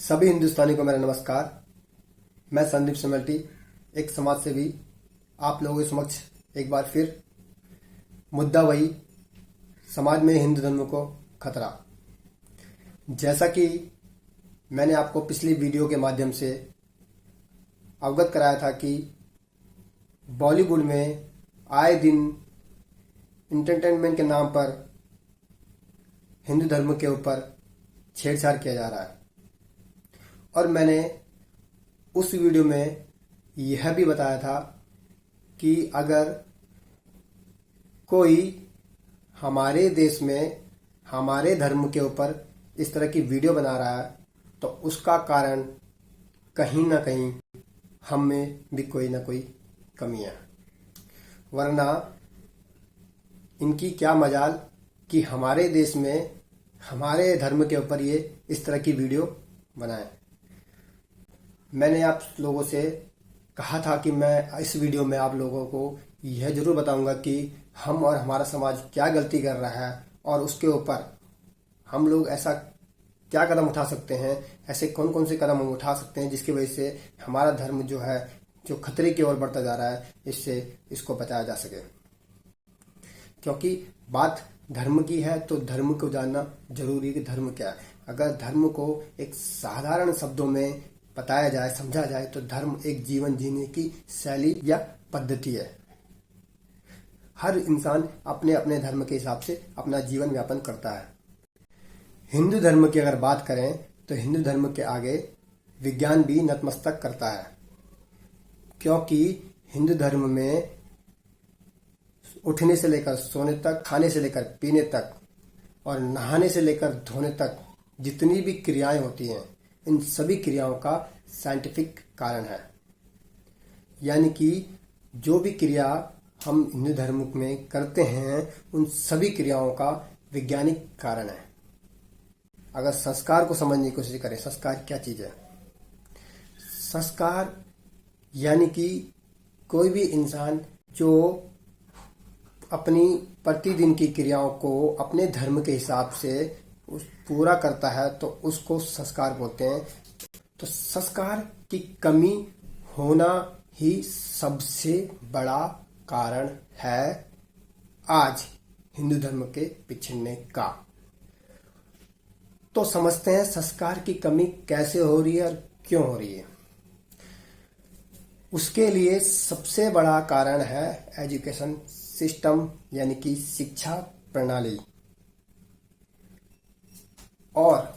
सभी हिंदुस्तानी को मेरा नमस्कार। मैं संदीप समल्टी, एक समाज सेवी, आप लोगों के समक्ष एक बार फिर मुद्दा वही, समाज में हिंदू धर्म को खतरा। जैसा कि मैंने आपको पिछली वीडियो के माध्यम से अवगत कराया था कि बॉलीवुड में आए दिन एंटरटेनमेंट के नाम पर हिंदू धर्म के ऊपर छेड़छाड़ किया जा रहा है। और मैंने उस वीडियो में यह भी बताया था कि अगर कोई हमारे देश में हमारे धर्म के ऊपर इस तरह की वीडियो बना रहा है तो उसका कारण कहीं ना कहीं हम में भी कोई ना कोई कमी है, वरना इनकी क्या मजाल कि हमारे देश में हमारे धर्म के ऊपर ये इस तरह की वीडियो बनाए। मैंने आप लोगों से कहा था कि मैं इस वीडियो में आप लोगों को यह जरूर बताऊंगा कि हम और हमारा समाज क्या गलती कर रहा है और उसके ऊपर हम लोग ऐसा क्या कदम उठा सकते हैं, ऐसे कौन कौन से कदम हम उठा सकते हैं जिसकी वजह से हमारा धर्म जो है जो खतरे की ओर बढ़ता जा रहा है इससे इसको बचाया जा सके। क्योंकि बात धर्म की है तो धर्म को जानना जरूरी है कि धर्म क्या है। अगर धर्म को एक साधारण शब्दों में बताया जाए, समझा जाए तो धर्म एक जीवन जीने की शैली या पद्धति है। हर इंसान अपने अपने धर्म के हिसाब से अपना जीवन यापन करता है। हिंदू धर्म की अगर बात करें तो हिंदू धर्म के आगे विज्ञान भी नतमस्तक करता है, क्योंकि हिंदू धर्म में उठने से लेकर सोने तक, खाने से लेकर पीने तक और नहाने से लेकर धोने तक जितनी भी क्रियाएं होती हैं, इन सभी क्रियाओं का साइंटिफिक कारण है। यानी कि जो भी क्रिया हम हिंदू धर्म में करते हैं उन सभी क्रियाओं का वैज्ञानिक कारण है। अगर संस्कार को समझने की कोशिश करें, संस्कार क्या चीज है? संस्कार यानी कि कोई भी इंसान जो अपनी प्रतिदिन की क्रियाओं को अपने धर्म के हिसाब से पूरा करता है तो उसको संस्कार बोलते हैं। तो संस्कार की कमी होना ही सबसे बड़ा कारण है आज हिंदू धर्म के पिछड़ने का। तो समझते हैं संस्कार की कमी कैसे हो रही है और क्यों हो रही है। उसके लिए सबसे बड़ा कारण है एजुकेशन सिस्टम, यानी कि शिक्षा प्रणाली। और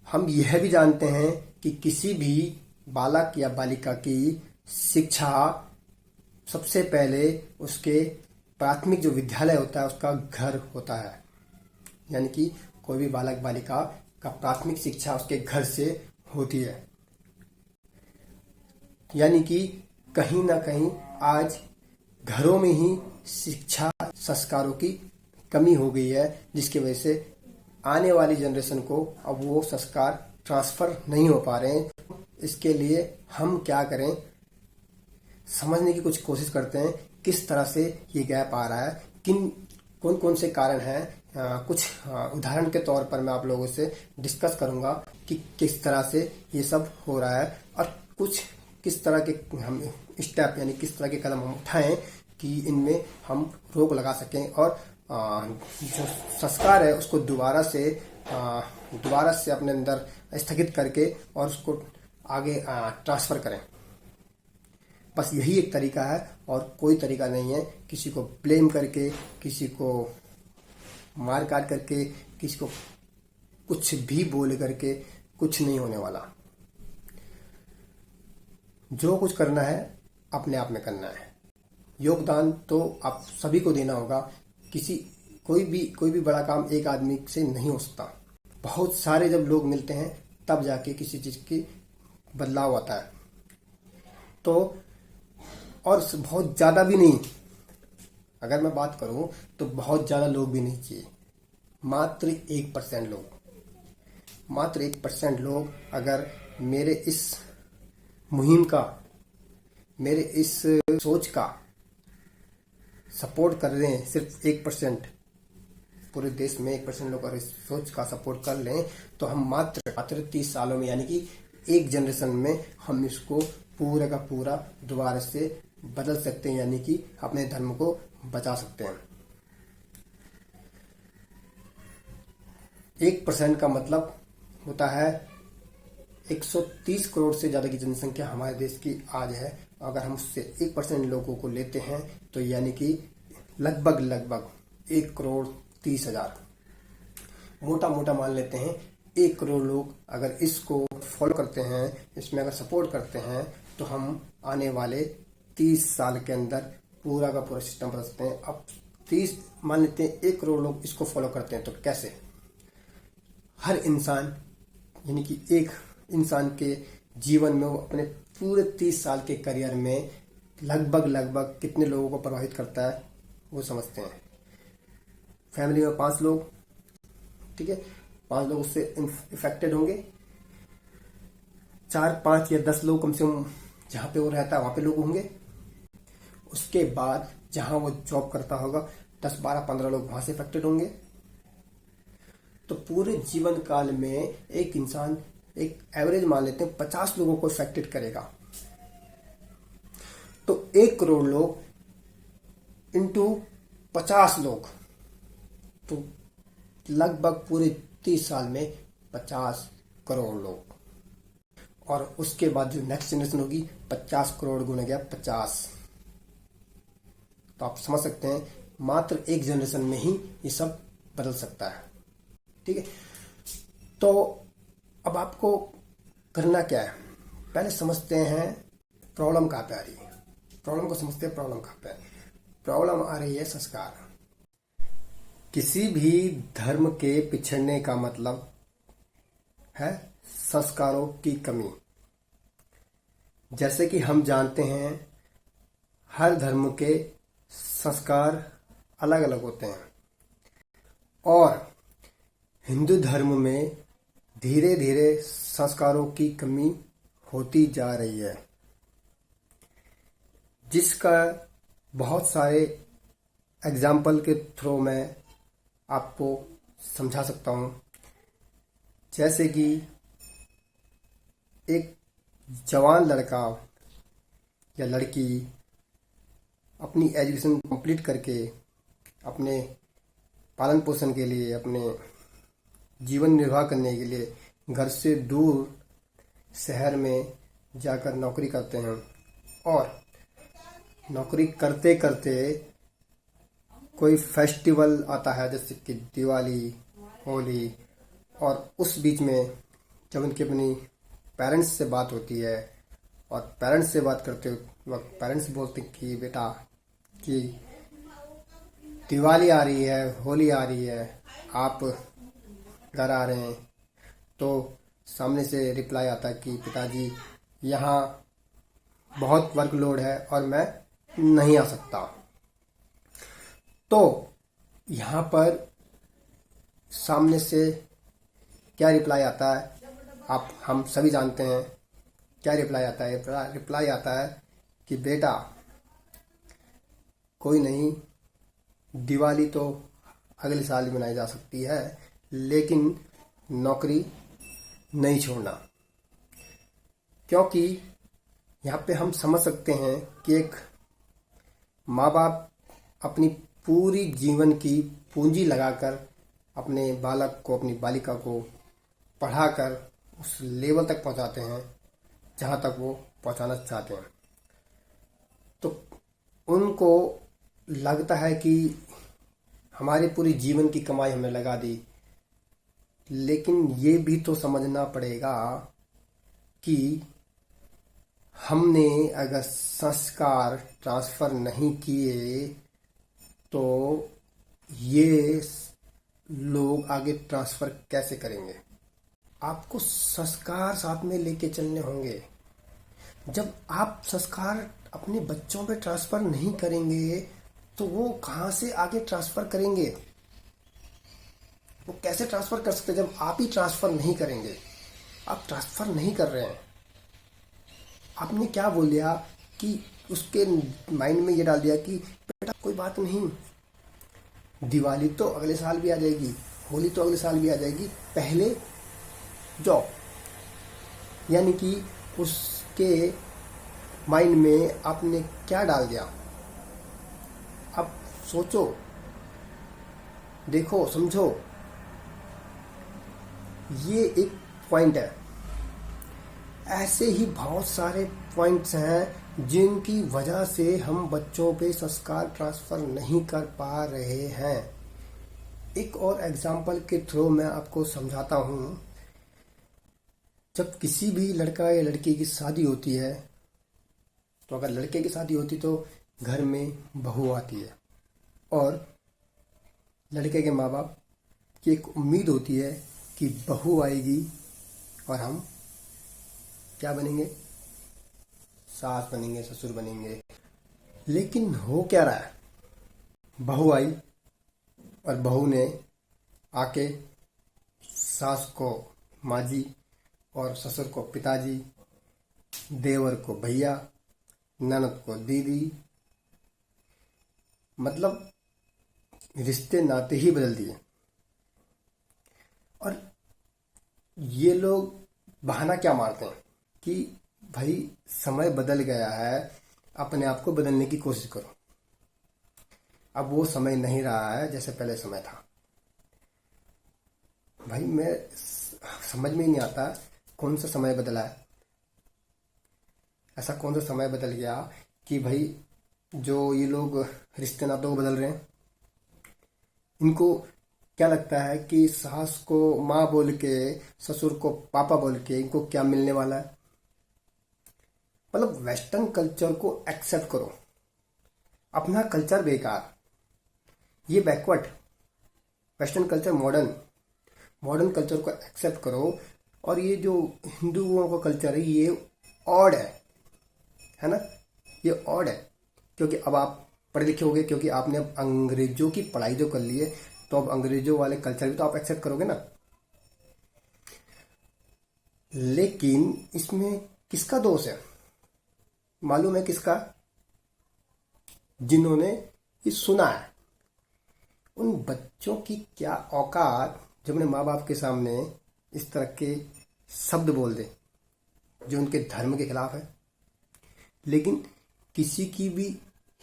हम यह भी जानते हैं कि किसी भी बालक या बालिका की शिक्षा सबसे पहले उसके प्राथमिक जो विद्यालय होता है उसका घर होता है। यानी कि कोई भी बालक बालिका का प्राथमिक शिक्षा उसके घर से होती है। यानी कि कहीं ना कहीं आज घरों में ही शिक्षा संस्कारों की कमी हो गई है, जिसकी वजह से आने वाली जनरेशन को अब वो संस्कार ट्रांसफर नहीं हो पा रहे हैं। इसके लिए हम क्या करें, समझने की कुछ कोशिश करते हैं किस तरह से ये गैप आ रहा है, कौन कौन से कारण हैं। कुछ उदाहरण के तौर पर मैं आप लोगों से डिस्कस करूंगा कि किस तरह से ये सब हो रहा है और कुछ किस तरह के हम स्टेप यानी किस तरह के कदम हम उठाएं कि इनमें हम रोक लगा सकें और जो संस्कार है उसको दोबारा से अपने अंदर स्थगित करके और उसको आगे ट्रांसफर करें। बस यही एक तरीका है और कोई तरीका नहीं है। किसी को ब्लेम करके, किसी को मार काट करके, किसी को कुछ भी बोल करके कुछ नहीं होने वाला। जो कुछ करना है अपने आप में करना है। योगदान तो आप सभी को देना होगा। कोई भी बड़ा काम एक आदमी से नहीं हो सकता। बहुत सारे जब लोग मिलते हैं तब जाके किसी चीज की बदलाव आता है। तो और बहुत ज्यादा भी नहीं, अगर मैं बात करूं तो बहुत ज्यादा लोग भी नहीं चाहिए। मात्र 1% लोग अगर मेरे इस मुहिम का, मेरे इस सोच का सपोर्ट कर रहे हैं, सिर्फ 1%, पूरे देश में 1% लोग अगर इस सोच का सपोर्ट कर लें तो हम मात्र 30 सालों में, यानी कि एक जनरेशन में हम इसको पूरा का पूरा दोबारा से बदल सकते हैं, यानी कि अपने धर्म को बचा सकते हैं। 1% का मतलब होता है 130 करोड़ से ज्यादा की जनसंख्या हमारे देश की आज है। अगर हम उससे 1% लोगों को लेते हैं तो यानी कि लगभग 1,30,00,000, मोटा मोटा मान लेते हैं 1 करोड़ लोग अगर इसको फॉलो करते हैं, इसमें अगर सपोर्ट करते हैं, तो हम आने वाले 30 साल के अंदर पूरा का पूरा सिस्टम बदल सकते हैं। अब 30 मान लेते हैं 1 करोड़ लोग इसको फॉलो करते हैं, तो कैसे? हर इंसान, यानी कि एक इंसान के जीवन में वो अपने पूरे 30 साल के करियर में लगभग कितने लोगों को प्रभावित करता है वो समझते हैं। फैमिली में 5 लोग, ठीक है, 5 लोग उससे इफेक्टेड होंगे। 4, 5 या 10 लोग कम से कम जहां पे वो रहता है वहां पे लोग होंगे। उसके बाद जहां वो जॉब करता होगा 10, 12, 15 लोग वहां से इफेक्टेड होंगे। तो पूरे जीवन काल में एक इंसान, एक एवरेज मान लेते हैं 50 लोगों को इफेक्टेड करेगा। तो 1 करोड़ लोग इंटू 50 लोग, तो लगभग पूरे 30 साल में 50 करोड़ लोग। और उसके बाद जो नेक्स्ट जनरेशन होगी 50 करोड़ गुना गया 50। तो आप समझ सकते हैं मात्र एक जनरेशन में ही ये सब बदल सकता है। ठीक है, तो अब आपको करना क्या है? पहले समझते हैं प्रॉब्लम कहाँ पे आ रही है। प्रॉब्लम को समझते हैं, प्रॉब्लम कहाँ पे आ रही है। प्रॉब्लम आ रही है संस्कार। किसी भी धर्म के पिछड़ने का मतलब है संस्कारों की कमी। जैसे कि हम जानते हैं हर धर्म के संस्कार अलग अलग होते हैं और हिंदू धर्म में धीरे धीरे संस्कारों की कमी होती जा रही है, जिसका बहुत सारे एग्जाम्पल के थ्रू मैं आपको समझा सकता हूँ। जैसे कि एक जवान लड़का या लड़की अपनी एजुकेशन कंप्लीट करके अपने पालन पोषण के लिए, अपने जीवन निर्वाह करने के लिए घर से दूर शहर में जाकर नौकरी करते हैं और नौकरी करते करते कोई फेस्टिवल आता है जैसे कि दिवाली, होली, और उस बीच में जब उनकी अपनी पेरेंट्स से बात होती है और पेरेंट्स से बात करते वक्त पेरेंट्स बोलते हैं कि बेटा कि दिवाली आ रही है, होली आ रही है, आप घर आ रहे हैं, तो सामने से रिप्लाई आता है कि पिताजी यहाँ बहुत वर्कलोड है और मैं नहीं आ सकता। तो यहाँ पर सामने से क्या रिप्लाई आता है हम सभी जानते हैं। क्या रिप्लाई आता है? रिप्लाई आता है कि बेटा कोई नहीं, दिवाली तो अगले साल ही मनाई जा सकती है, लेकिन नौकरी नहीं छोड़ना। क्योंकि यहाँ पे हम समझ सकते हैं कि एक माँ बाप अपनी पूरी जीवन की पूंजी लगाकर अपने बालक को, अपनी बालिका को पढ़ाकर उस लेवल तक पहुंचाते हैं जहां तक वो पहुंचाना चाहते हैं। तो उनको लगता है कि हमारी पूरी जीवन की कमाई हमने लगा दी, लेकिन ये भी तो समझना पड़ेगा कि हमने अगर संस्कार ट्रांसफर नहीं किए तो ये लोग आगे ट्रांसफर कैसे करेंगे? आपको संस्कार साथ में लेके चलने होंगे। जब आप संस्कार अपने बच्चों पे ट्रांसफर नहीं करेंगे तो वो कहाँ से आगे ट्रांसफर करेंगे? वो कैसे ट्रांसफर कर सकते जब आप ही ट्रांसफर नहीं करेंगे? आप ट्रांसफर नहीं कर रहे हैं। आपने क्या बोल दिया कि उसके माइंड में ये डाल दिया कि बेटा कोई बात नहीं, दिवाली तो अगले साल भी आ जाएगी, होली तो अगले साल भी आ जाएगी, पहले जॉब। यानी कि उसके माइंड में आपने क्या डाल दिया। अब सोचो, देखो, समझो, ये एक पॉइंट है। ऐसे ही बहुत सारे पॉइंट्स हैं जिनकी वजह से हम बच्चों पे संस्कार ट्रांसफर नहीं कर पा रहे हैं। एक और एग्जाम्पल के थ्रू मैं आपको समझाता हूं। जब किसी भी लड़का या लड़की की शादी होती है, तो अगर लड़के की शादी होती तो घर में बहू आती है और लड़के के माँ बाप की एक उम्मीद होती है कि बहू आएगी और हम क्या बनेंगे, सास बनेंगे, ससुर बनेंगे। लेकिन हो क्या रहा है, बहू आई और बहू ने आके सास को माँ जी और ससुर को पिताजी, देवर को भैया, ननद को दीदी, मतलब रिश्ते नाते ही बदल दिए। और ये लोग बहाना क्या मारते हैं कि भाई समय बदल गया है, अपने आप को बदलने की कोशिश करो। अब वो समय नहीं रहा है जैसे पहले समय था। भाई मैं समझ में ही नहीं आता कौन सा समय बदला है। ऐसा कौन सा समय बदल गया कि भाई जो ये लोग रिश्ते नातों को बदल रहे हैं। इनको क्या लगता है कि सास को माँ बोल के, ससुर को पापा बोल के इनको क्या मिलने वाला है। मतलब वेस्टर्न कल्चर को एक्सेप्ट करो, अपना कल्चर बेकार, ये backward. Western culture modern culture को एक्सेप्ट करो। और ये जो हिंदुओं का कल्चर है ये ऑड है ना, ये ऑड है। क्योंकि अब आप पढ़े लिखे होंगे, क्योंकि आपने अब अंग्रेजों की पढ़ाई जो कर ली है, तो अब अंग्रेजों वाले कल्चर भी तो आप एक्सेप्ट करोगे ना। लेकिन इसमें किसका दोष है मालूम है? किसका? जिन्होंने ये सुना है। उन बच्चों की क्या औकात जो अपने माँ बाप के सामने इस तरह के शब्द बोल दे जो उनके धर्म के खिलाफ है। लेकिन किसी की भी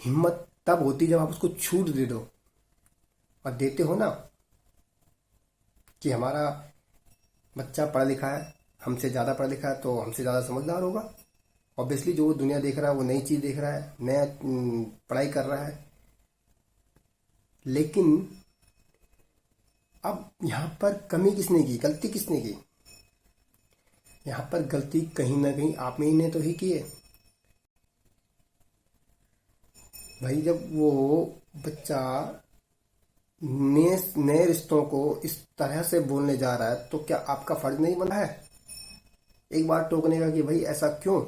हिम्मत तब होती जब आप उसको छूट दे दो। और देते हो ना कि हमारा बच्चा पढ़ा लिखा है, हमसे ज़्यादा पढ़ा लिखा है तो हमसे ज़्यादा समझदार होगा। ऑब्वियसली जो वो दुनिया देख रहा है वो नई चीज़ देख रहा है, नया पढ़ाई कर रहा है। लेकिन अब यहाँ पर कमी किसने की, गलती किसने की? यहाँ पर गलती कहीं ना कहीं आप में ही ने तो ही की है। भाई जब वो बच्चा नए रिश्तों को इस तरह से बोलने जा रहा है तो क्या आपका फर्ज नहीं बना है एक बार टोकने का कि भाई ऐसा क्यों?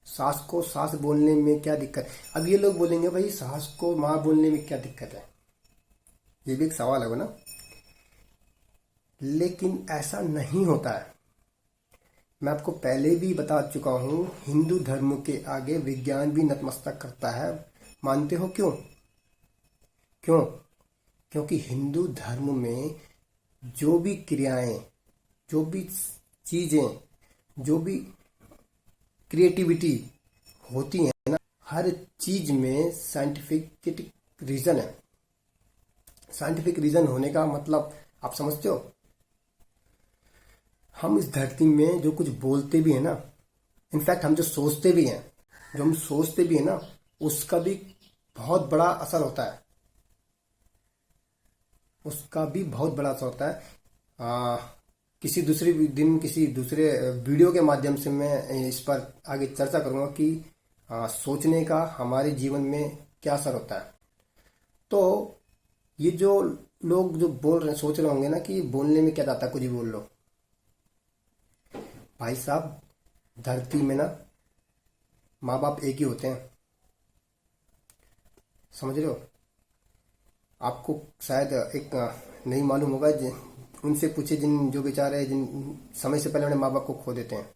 सास को सास बोलने में क्या दिक्कत? अब ये लोग बोलेंगे भाई सास को माँ बोलने में क्या दिक्कत है, ये भी एक सवाल है ना। लेकिन ऐसा नहीं होता है। मैं आपको पहले भी बता चुका हूं, हिंदू धर्म के आगे विज्ञान भी नतमस्तक करता है। मानते हो क्यों? क्योंकि हिंदू धर्म में जो भी क्रियाएं, जो भी चीजें, जो भी क्रिएटिविटी होती है ना, हर चीज में साइंटिफिक रीजन है। साइंटिफिक रीजन होने का मतलब आप समझते हो? हम इस धरती में जो कुछ बोलते भी है ना, इनफैक्ट हम जो सोचते भी हैं, उसका भी बहुत बड़ा असर होता है। किसी दूसरे दिन किसी दूसरे वीडियो के माध्यम से मैं इस पर आगे चर्चा करूंगा कि सोचने का हमारे जीवन में क्या असर होता है। तो ये जो लोग जो बोल रहे हैं, सोच रहे होंगे ना कि बोलने में क्या जाता है, कुछ भी बोल लो। भाई साहब, धरती में ना माँ बाप एक ही होते हैं, समझ रहे हो? आपको शायद एक नहीं मालूम होगा, उनसे पूछे जो बेचारे जिन समय से पहले अपने माँ बाप को खो देते हैं।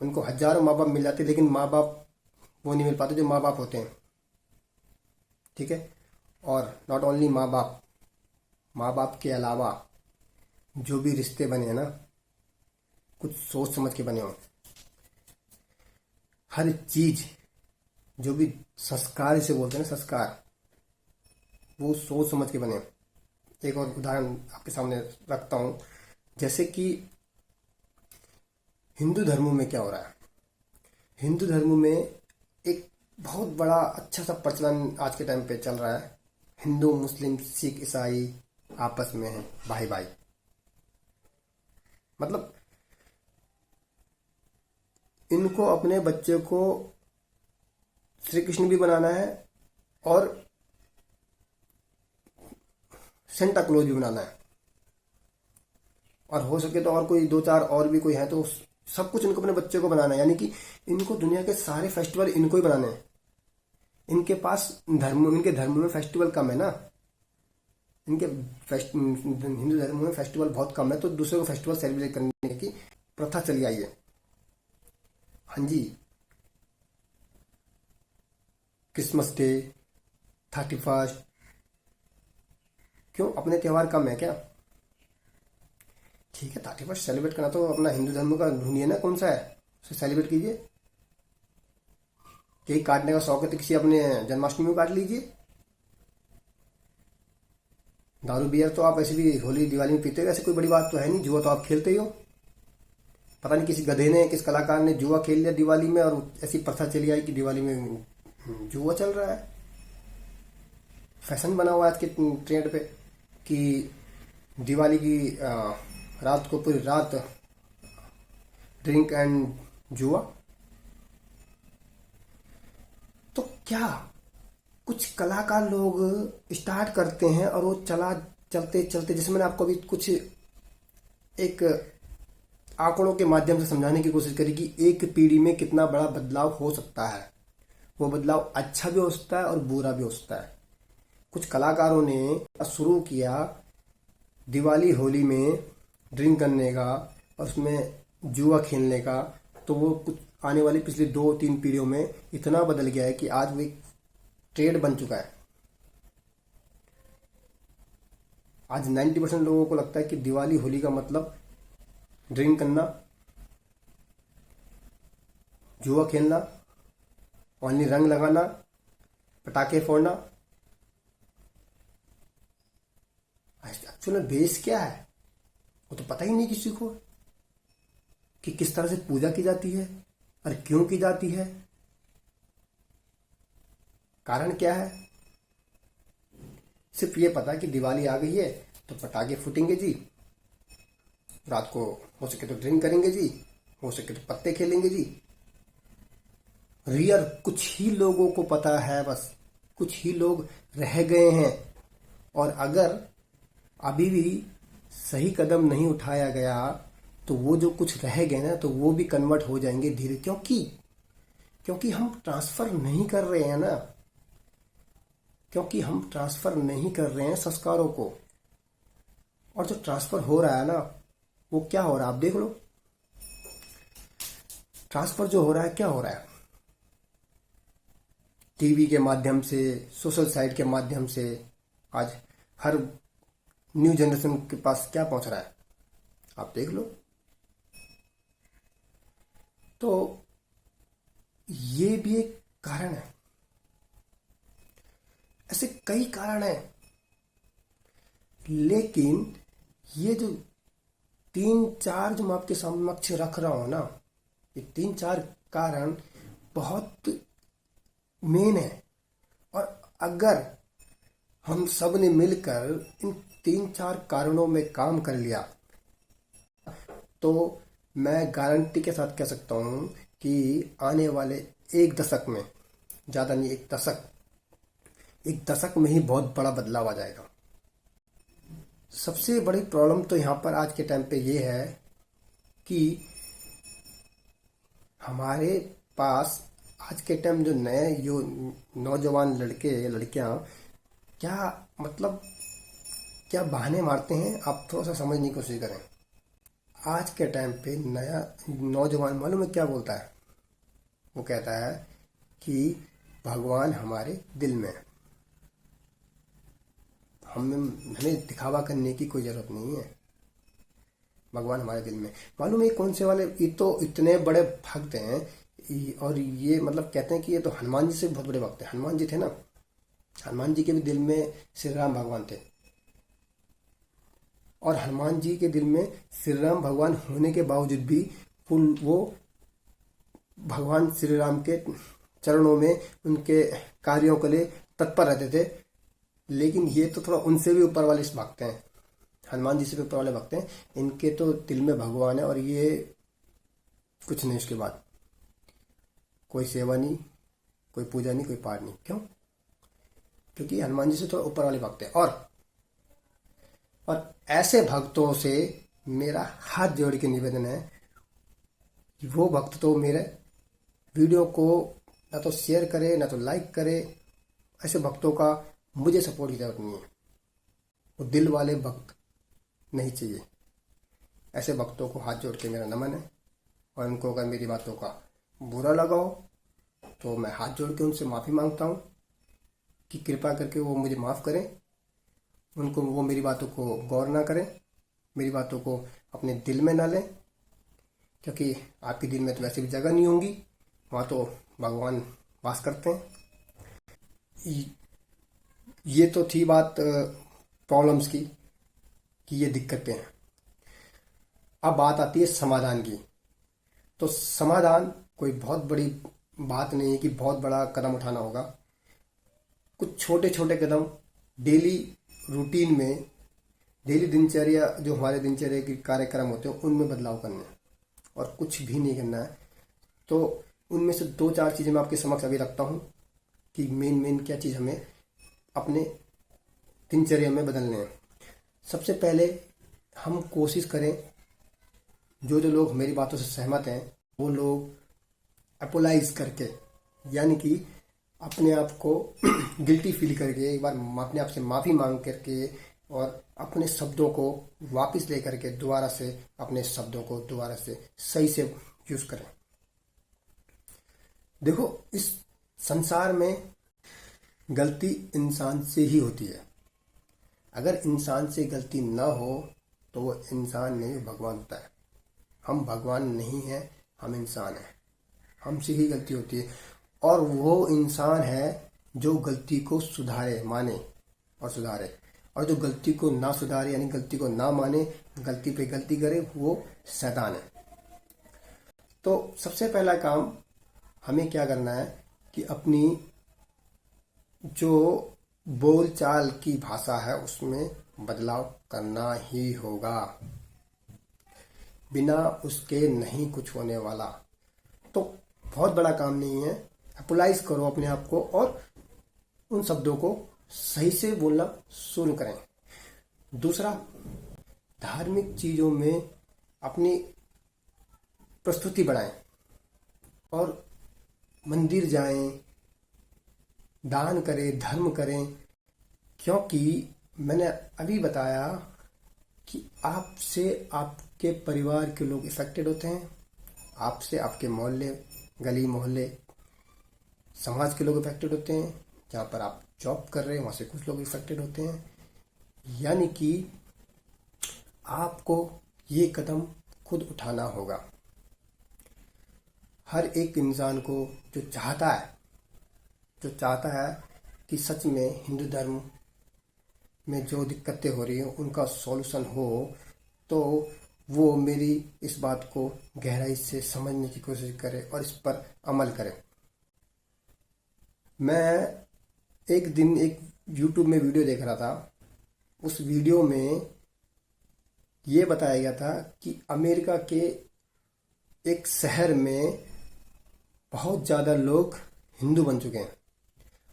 उनको हजारों माँ बाप मिल जाते, लेकिन माँ बाप वो नहीं मिल पाते जो माँ बाप होते हैं। ठीक है। और नॉट ओनली माँ बाप के अलावा जो भी रिश्ते बने हैं ना, कुछ सोच समझ के बने हो। हर चीज जो भी संस्कार इसे बोलते हैं ना, संस्कार, वो सोच समझ के बने। एक और उदाहरण आपके सामने रखता हूं। जैसे कि हिंदू धर्मों में क्या हो रहा है। हिंदू धर्म में एक बहुत बड़ा अच्छा सा प्रचलन आज के टाइम पे चल रहा है। हिंदू, मुस्लिम, सिख, ईसाई आपस में है भाई भाई। मतलब इनको अपने बच्चे को श्री कृष्ण भी बनाना है और सेंटा क्लॉज भी बनाना है, और हो सके तो और कोई दो चार और भी कोई है तो सब कुछ इनको अपने बच्चे को बनाना है। यानी कि इनको दुनिया के सारे फेस्टिवल इनको ही बनाने हैं। इनके पास इनके धर्म में फेस्टिवल कम है ना। हिंदू धर्म में फेस्टिवल बहुत कम है, तो दूसरे को फेस्टिवल सेलिब्रेट करने की प्रथा चली आई है। हाँ जी, क्रिसमस डे, 31st, क्यों अपने त्योहार कम है क्या? ठीक है, 31st सेलिब्रेट करना तो अपना हिंदू धर्म का ढूंढिए ना, कौन सा है उसे सेलिब्रेट कीजिए। केक काटने का शौक है तो किसी अपने जन्माष्टमी में काट लीजिए। दारू बियर तो आप ऐसे भी होली दिवाली में पीते हो, ऐसे कोई बड़ी बात तो है नहीं। जुआ तो आप खेलते ही हो। पता नहीं किसी गधे ने, किस कलाकार ने जुआ खेल लिया दिवाली में, और ऐसी प्रथा चली आई कि दिवाली में जुआ चल रहा है। फैशन बना हुआ है आज के ट्रेंड पे कि दिवाली की रात को पूरी रात ड्रिंक एंड जुआ। तो क्या कुछ कलाकार लोग स्टार्ट करते हैं और वो चलते चलते, जैसे मैंने आपको अभी कुछ एक आंकड़ों के माध्यम से समझाने की कोशिश करी कि एक पीढ़ी में कितना बड़ा बदलाव हो सकता है। वो बदलाव अच्छा भी हो सकता है और बुरा भी हो सकता है। कुछ कलाकारों ने शुरू किया दिवाली होली में ड्रिंक करने का और उसमें जुआ खेलने का, तो वो कुछ आने वाली पिछली 2-3 पीढ़ियों में इतना बदल गया है कि आज वो एक ट्रेड बन चुका है। आज 90% लोगों को लगता है कि दिवाली होली का मतलब ड्रिंक करना, जुआ खेलना, ओनली रंग लगाना, पटाखे फोड़ना। एक्चुअली बेस क्या है वो तो पता ही नहीं किसी को, कि किस तरह से पूजा की जाती है और क्यों की जाती है, कारण क्या है। सिर्फ ये पता कि दिवाली आ गई है तो पटाखे फूटेंगे जी, रात को हो सके तो ड्रिंक करेंगे जी, हो सके तो पत्ते खेलेंगे जी। रियल कुछ ही लोगों को पता है, बस कुछ ही लोग रह गए हैं। और अगर अभी भी सही कदम नहीं उठाया गया तो वो जो कुछ रह गए ना, तो वो भी कन्वर्ट हो जाएंगे धीरे, क्योंकि हम ट्रांसफर नहीं कर रहे हैं ना, क्योंकि हम ट्रांसफर नहीं कर रहे हैं संस्कारों को। और जो ट्रांसफर हो रहा है ना, वो क्या हो रहा है आप देख लो। ट्रांसफर जो हो रहा है, क्या हो रहा है, टीवी के माध्यम से, सोशल साइट के माध्यम से। आज हर न्यू जनरेशन के पास क्या पहुंच रहा है आप देख लो। तो ये भी एक कारण है, ऐसे कई कारण हैं। लेकिन ये जो 3-4 जो मैं आपके समक्ष रख रहा हूं ना, ये 3-4 कारण बहुत मेन है। और अगर हम सब ने मिलकर इन 3-4 कारणों में काम कर लिया तो मैं गारंटी के साथ कह सकता हूं कि आने वाले 1 दशक में, ज्यादा नहीं 1 दशक में ही बहुत बड़ा बदलाव आ जाएगा। सबसे बड़ी प्रॉब्लम तो यहाँ पर आज के टाइम पे ये है कि हमारे पास आज के टाइम जो नए जो नौजवान लड़के लड़कियां क्या बहाने मारते हैं, आप थोड़ा सा समझने की कोशिश करें। आज के टाइम पे नया नौजवान मालूम है क्या बोलता है, वो कहता है कि भगवान हमारे दिल में है। हमें दिखावा करने की कोई जरूरत नहीं है। भगवान हमारे दिल में, मालूम है कौन से वाले, ये तो इतने बड़े भक्त हैं। और ये मतलब कहते हैं कि ये तो हनुमान जी से बहुत बड़े भक्त हैं। हनुमान जी थे ना, हनुमान जी के भी दिल में श्री राम भगवान थे। और हनुमान जी के दिल में श्री राम भगवान होने के बावजूद भी वो भगवान श्री राम के चरणों में उनके कार्यों के लिए तत्पर रहते थे। लेकिन ये तो थोड़ा उनसे भी ऊपर वाले भक्त हैं, हनुमान जी से भी ऊपर वाले भक्त हैं। इनके तो दिल में भगवान है और ये कुछ नहीं, उसके बाद कोई सेवा नहीं, कोई पूजा नहीं, कोई पाठ नहीं। क्यों? क्योंकि हनुमान जी से थोड़ा ऊपर वाले भक्त हैं। और ऐसे भक्तों से मेरा हाथ जोड़ के निवेदन है कि वो भक्त तो मेरे वीडियो को ना तो शेयर करे ना तो लाइक करे। ऐसे भक्तों का मुझे सपोर्ट की जरूरत नहीं है, वो दिल वाले भक्त नहीं चाहिए। ऐसे भक्तों को हाथ जोड़ के मेरा नमन है। और उनको अगर मेरी बातों का बुरा लगा हो तो मैं हाथ जोड़ के उनसे माफ़ी मांगता हूँ कि कृपा करके वो मुझे माफ़ करें। उनको वो मेरी बातों को गौर ना करें, मेरी बातों को अपने दिल में ना लें, क्योंकि आपके दिल में तो वैसे भी जगह नहीं होंगी, वहाँ तो भगवान वास करते हैं। ये तो थी बात प्रॉब्लम्स की, कि ये दिक्कतें हैं। अब बात आती है समाधान की। तो समाधान कोई बहुत बड़ी बात नहीं है कि बहुत बड़ा कदम उठाना होगा। कुछ छोटे छोटे कदम डेली रूटीन में, डेली दिनचर्या, जो हमारे दिनचर्या के कार्यक्रम होते हैं उनमें बदलाव करना है और कुछ भी नहीं करना है। तो उनमें से 2-4 चीज़ें मैं आपके समक्ष अभी रखता हूँ कि मेन क्या चीज़ हमें अपने दिनचर्या में बदलने हैं। सबसे पहले हम कोशिश करें, जो लोग मेरी बातों से सहमत हैं वो लोग अपोलाइज करके, यानी कि अपने आप को गिल्टी फील करके एक बार अपने आप से माफ़ी मांग करके और अपने शब्दों को वापस ले करके दोबारा से अपने शब्दों को दोबारा से सही से यूज़ करें। देखो, इस संसार में गलती इंसान से ही होती है। अगर इंसान से गलती ना हो तो वो इंसान नहीं, भगवान होता है। हम भगवान नहीं हैं, हम इंसान हैं, हमसे ही गलती होती है। और वो इंसान है जो गलती को सुधारे, माने और सुधारे। और जो गलती को ना सुधारे, यानी गलती को ना माने, गलती पे गलती करे, वो शैतान है। तो सबसे पहला काम हमें क्या करना है कि अपनी जो बोलचाल की भाषा है उसमें बदलाव करना ही होगा, बिना उसके नहीं कुछ होने वाला। तो बहुत बड़ा काम नहीं है, अपोलाइज करो अपने आप को और उन शब्दों को सही से बोलना शुरू करें। दूसरा, धार्मिक चीज़ों में अपनी प्रस्तुति बढ़ाएं और मंदिर जाएं, दान करें, धर्म करें। क्योंकि मैंने अभी बताया कि आपसे आपके परिवार के लोग इफेक्टेड होते हैं, आपसे आपके मोहल्ले, गली मोहल्ले, समाज के लोग इफेक्टेड होते हैं। जहाँ पर आप जॉब कर रहे हैं वहाँ से कुछ लोग इफेक्टेड होते हैं। यानी कि आपको ये कदम खुद उठाना होगा। हर एक इंसान को जो चाहता है कि सच में हिंदू धर्म में जो दिक्कतें हो रही हैं उनका सॉल्यूशन हो, तो वो मेरी इस बात को गहराई से समझने की कोशिश करे और इस पर अमल करे। मैं एक दिन एक YouTube में वीडियो देख रहा था। उस वीडियो में ये बताया गया था कि अमेरिका के एक शहर में बहुत ज़्यादा लोग हिंदू बन चुके हैं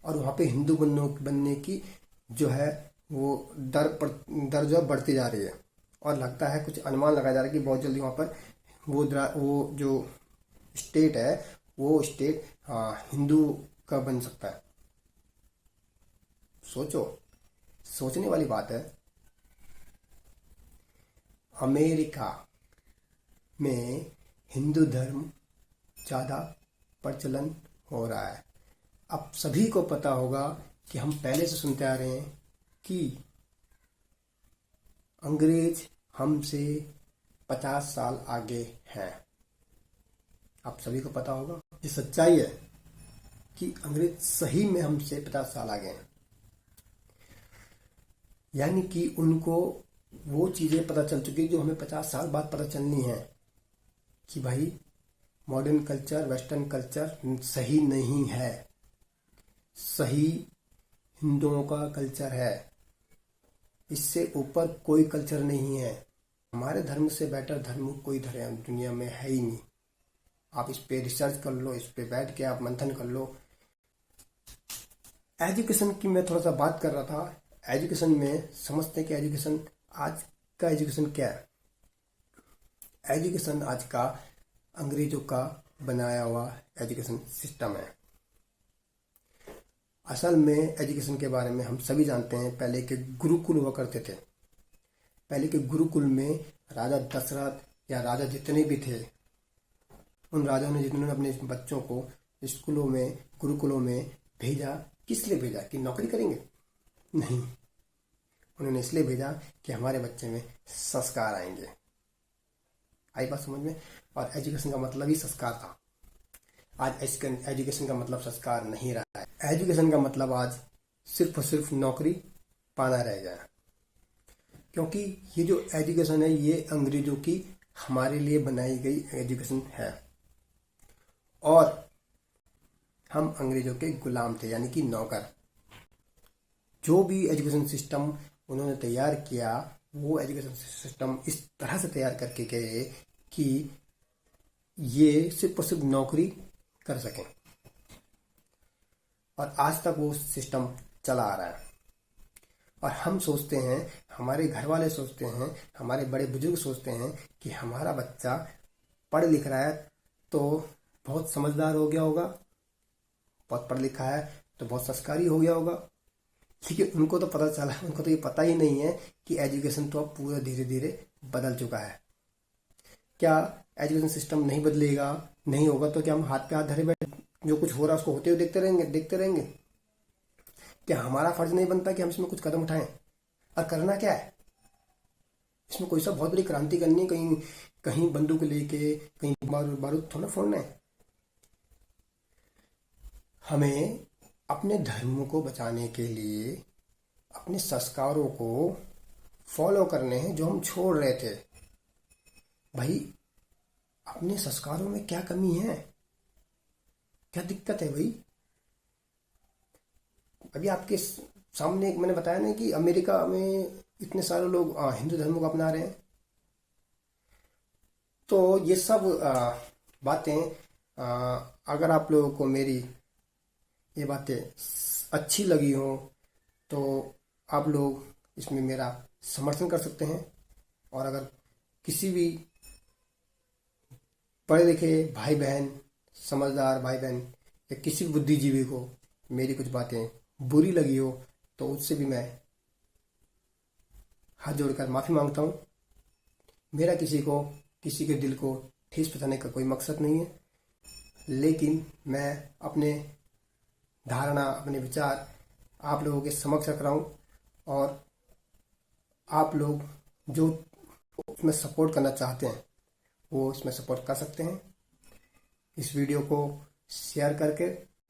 और वहाँ पे हिंदू बनने की जो है वो दर जो बढ़ती जा रही है। और लगता है, कुछ अनुमान लगाया जा रहा है कि बहुत जल्दी वहाँ पर वो जो स्टेट है वो स्टेट हिंदू का बन सकता है। सोचो, सोचने वाली बात है। अमेरिका में हिंदू धर्म ज़्यादा प्रचलन हो रहा है। अब सभी को पता होगा कि हम पहले से सुनते आ रहे हैं कि अंग्रेज हमसे 50 साल आगे हैं। आप सभी को पता होगा, ये सच्चाई है कि अंग्रेज सही में हमसे 50 साल आगे हैं। यानी कि उनको वो चीजें पता चल चुकी जो हमें 50 साल बाद पता चलनी है कि भाई मॉडर्न कल्चर, वेस्टर्न कल्चर सही नहीं है, सही हिंदुओं का कल्चर है, इससे ऊपर कोई कल्चर नहीं है। हमारे धर्म से बेटर धर्म कोई धर्म दुनिया में है ही नहीं। आप इस पे रिसर्च कर लो, इस पे बैठ के आप मंथन कर लो। एजुकेशन की मैं थोड़ा सा बात कर रहा था। एजुकेशन में समझते हैं कि एजुकेशन आज का एजुकेशन क्या है। एजुकेशन आज का अंग्रेजों का बनाया हुआ एजुकेशन सिस्टम है। असल में एजुकेशन के बारे में हम सभी जानते हैं, पहले के गुरुकुल हुआ करते थे। पहले के गुरुकुल में राजा दशरथ या राजा जितने भी थे, उन राजाओं ने जिन्होंने अपने बच्चों को स्कूलों में, गुरुकुलों में भेजा, किस लिए भेजा? कि नौकरी करेंगे? नहीं, उन्होंने इसलिए भेजा कि हमारे बच्चे में संस्कार आएंगे। आई बात समझ में? और एजुकेशन का मतलब ही संस्कार था। आज एजुकेशन का मतलब संस्कार नहीं रहा है। एजुकेशन का मतलब आज सिर्फ और सिर्फ नौकरी पाना रह गया। क्योंकि ये जो एजुकेशन है ये अंग्रेजों की हमारे लिए बनाई गई एजुकेशन है और हम अंग्रेजों के गुलाम थे, यानी कि नौकर। जो भी एजुकेशन सिस्टम उन्होंने तैयार किया, वो एजुकेशन सिस्टम इस तरह से तैयार करके गए कि ये सिर्फ और सिर्फ नौकरी कर सकें। और आज तक वो सिस्टम चला आ रहा है। और हम सोचते हैं, हमारे घर वाले सोचते हैं, हमारे बड़े बुजुर्ग सोचते हैं कि हमारा बच्चा पढ़ लिख रहा है तो बहुत समझदार हो गया होगा, बहुत पढ़ लिखा है तो बहुत संस्कारी हो गया होगा। लेकिन उनको तो पता चला, उनको तो ये पता ही नहीं है कि एजुकेशन तो अब पूरा धीरे धीरे बदल चुका है। क्या एजुकेशन सिस्टम नहीं बदलेगा, नहीं होगा तो क्या हम हाथ पे हाथ धरे बैठे जो कुछ हो रहा है उसको होते हुए देखते रहेंगे? क्या हमारा फर्ज नहीं बनता कि हम इसमें कुछ कदम उठाएं? और करना क्या है? इसमें कोई सा बहुत बड़ी क्रांति करनी है, कहीं कहीं बंदूक लेके कहीं बारूद थोड़ा फोड़ना है। हमें अपने धर्म को बचाने के लिए अपने संस्कारों को फॉलो करने हैं जो हम छोड़ रहे थे। भाई, अपने संस्कारों में क्या कमी है, क्या दिक्कत है भाई? अभी आपके सामने मैंने बताया ना कि अमेरिका में इतने सारे लोग हिंदू धर्म को अपना रहे हैं। तो ये सब बातें, अगर आप लोगों को मेरी ये बातें अच्छी लगी हो तो आप लोग इसमें मेरा समर्थन कर सकते हैं। और अगर किसी भी पढ़े लिखे भाई बहन, समझदार भाई बहन या किसी भी बुद्धिजीवी को मेरी कुछ बातें बुरी लगी हो तो उससे भी मैं हाथ जोड़कर माफ़ी मांगता हूँ। मेरा किसी के दिल को ठेस पहुंचाने का कोई मकसद नहीं है, लेकिन मैं अपने धारणा, अपने विचार आप लोगों के समक्ष रख रहा हूँ। और आप लोग जो उसमें सपोर्ट करना चाहते हैं वो इसमें सपोर्ट कर सकते हैं। इस वीडियो को शेयर करके,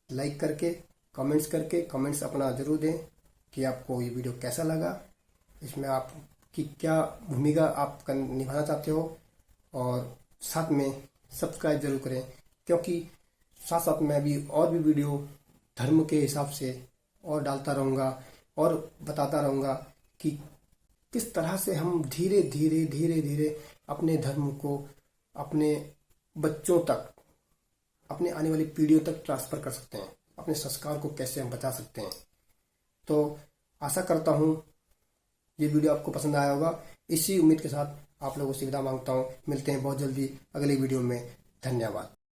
लाइक करके, कमेंट्स अपना जरूर दें कि आपको ये वीडियो कैसा लगा, इसमें आपकी क्या भूमिका आप निभाना चाहते हो। और साथ में सब्सक्राइब जरूर करें, क्योंकि साथ साथ मैं भी और भी वीडियो धर्म के हिसाब से और डालता रहूँगा और बताता रहूँगा कि किस तरह से हम धीरे धीरे अपने धर्म को अपने बच्चों तक, अपने आने वाली पीढ़ियों तक ट्रांसफर कर सकते हैं, अपने संस्कार को कैसे हम बचा सकते हैं। तो आशा करता हूँ ये वीडियो आपको पसंद आया होगा। इसी उम्मीद के साथ आप लोगों से विदा मांगता हूँ। मिलते हैं बहुत जल्दी अगली वीडियो में। धन्यवाद।